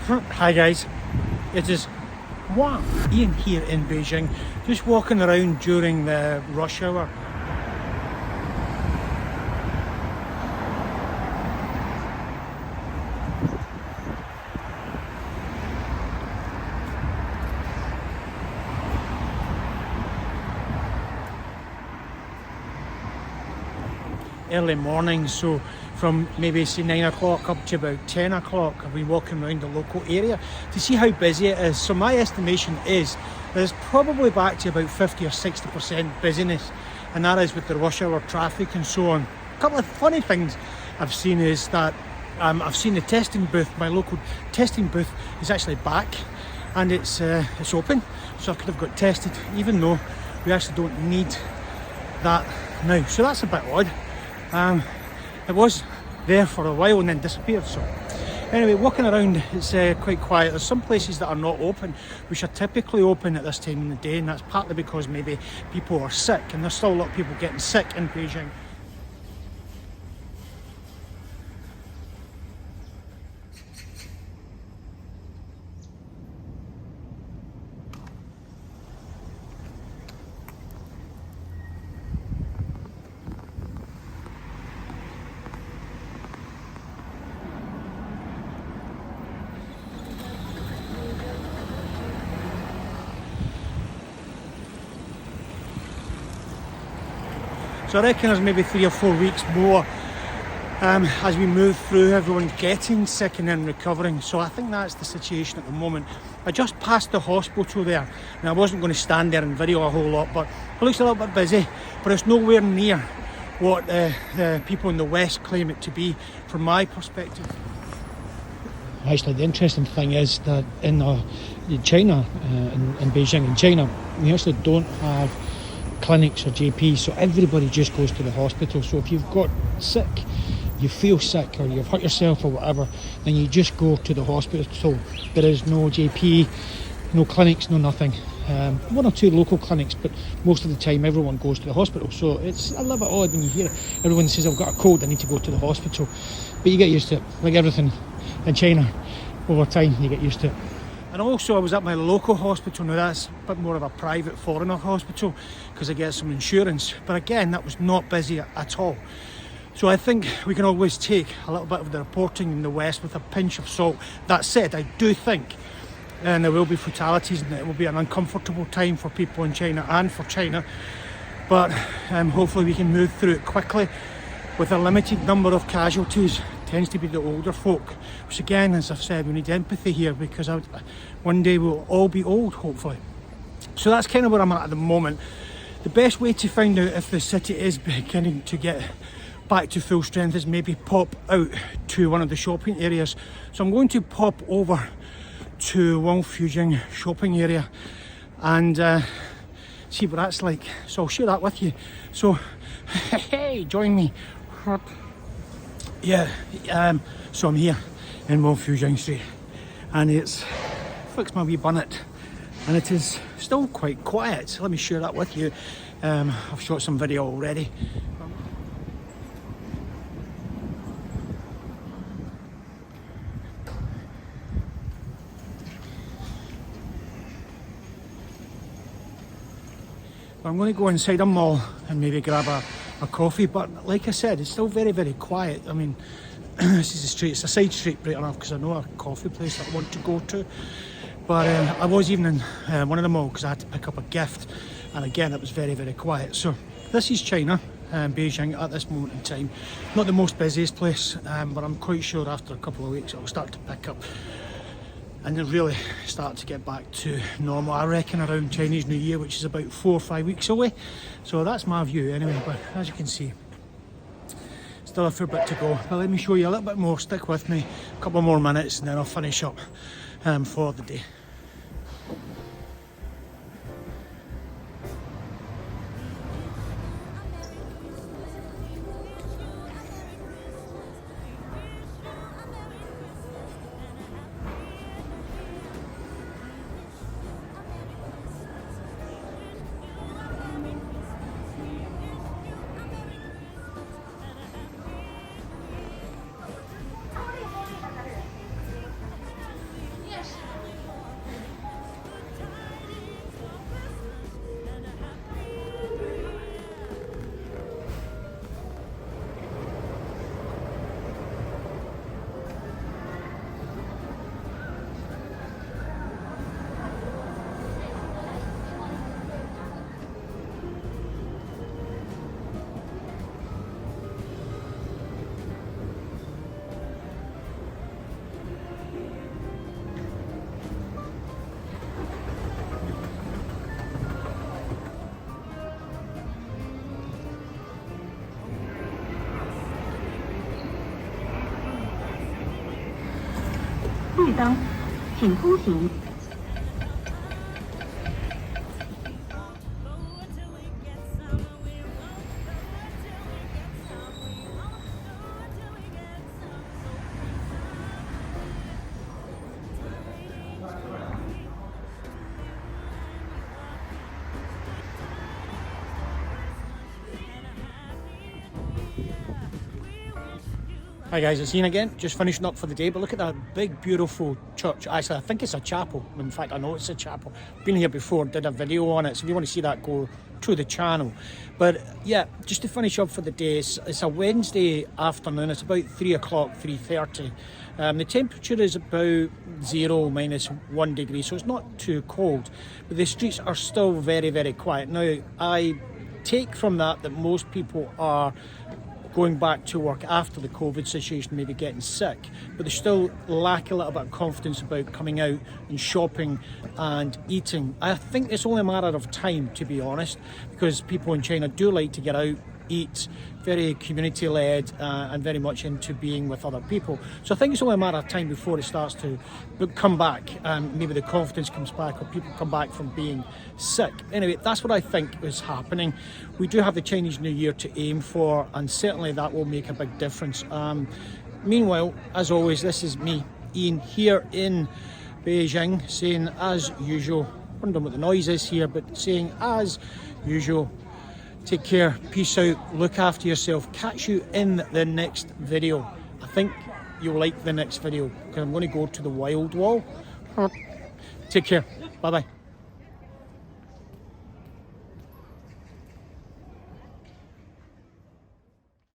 Hi guys, it is Ian here in Beijing, just walking around during the rush hour. Early morning, so from maybe say 9 o'clock up to about 10 o'clock I've been walking around the local area to see how busy it is. So my estimation is that it's probably back to about 50 or 60% busyness, and that is with the rush hour traffic and so on. A couple of funny things I've seen is that I've seen the testing booth, my local testing booth is actually back and it's open, so I could have got tested even though we actually don't need that now, so that's a bit odd. It was there for a while and then disappeared. So anyway, walking around, it's quite quiet. There's some places that are not open, which are typically open at this time of the day, and that's partly because maybe people are sick, and there's still a lot of people getting sick in Beijing. So I reckon there's maybe 3 or 4 weeks more as we move through, everyone getting sick and then recovering. So I think that's the situation at the moment. I just passed the hospital there, and I wasn't going to stand there and video a whole lot, but it looks a little bit busy, but it's nowhere near what the people in the West claim it to be from my perspective. Actually, the interesting thing is that in China, in Beijing in China, we actually don't have clinics or GPs, so everybody just goes to the hospital. So if you've got sick, you feel sick, or you've hurt yourself or whatever, then you just go to the hospital. So there is no GP, no clinics, no nothing. 1 or 2 local clinics, but most of the time everyone goes to the hospital. So it's a little bit odd when you hear everyone says, I've got a cold, I need to go to the hospital. But you get used to it, like everything in China. Over time you get used to it. And also I was at my local hospital. Now that's a bit more of a private foreigner hospital because I get some insurance, but again that was not busy at all. So I think we can always take a little bit of the reporting in the West with a pinch of salt. That said, I do think there will be fatalities and it will be an uncomfortable time for people in China and for China, but hopefully we can move through it quickly with a limited number of casualties. Tends to be the older folk, which again, as I've said, we need empathy here because one day we'll all be old, hopefully. So that's kind of where I'm at the moment. The best way to find out if the city is beginning to get back to full strength is maybe pop out to one of the shopping areas. So I'm going to pop over to Wangfujing shopping area and see what that's like. So I'll share that with you. So hey, join me. Yeah, so I'm here in Wangfujing Street and it's fixed my wee bonnet and it is still quite quiet. So let me share that with you. I've shot some video already. I'm going to go inside a mall and maybe grab a coffee, but like I said, it's still very, very quiet. I mean, this is the street, it's a side street right enough because I know a coffee place that I want to go to, but I was even in one of the malls because I had to pick up a gift, and again it was very, very quiet. So this is China and Beijing at this moment in time. Not the most busiest place, but I'm quite sure after a couple of weeks it'll start to pick up and then really start to get back to normal, I reckon around Chinese New Year, which is about 4 or 5 weeks away. So that's my view anyway, but as you can see, still a fair bit to go. But let me show you a little bit more, stick with me, a couple more minutes and then I'll finish up for the day. 绿灯，请通行。 Hi guys, it's Ian again, just finishing up for the day, but look at that big beautiful church. Actually, I think it's a chapel. In fact, I know it's a chapel. Been here before, did a video on it, so if you want to see that, go to the channel. But yeah, just to finish up for the day, it's a Wednesday afternoon, it's about 3 o'clock, 3:30. The temperature is about 0 minus 1 degree, so it's not too cold, but the streets are still very, very quiet. Now, I take from that most people are going back to work after the COVID situation, maybe getting sick, but they still lack a little bit of confidence about coming out and shopping and eating. I think it's only a matter of time, to be honest, because people in China do like to get out, eat, very community-led and very much into being with other people. So I think it's only a matter of time before it starts to come back. Maybe the confidence comes back or people come back from being sick. Anyway, that's what I think is happening. We do have the Chinese New Year to aim for, and certainly that will make a big difference. Meanwhile, as always, this is me, Ian, here in Beijing, saying as usual, wondering what the noise is here, but saying as usual, take care, peace out, look after yourself, catch you in the next video. I think you'll like the next video because I'm going to go to the Wild Wall. Take care, bye bye.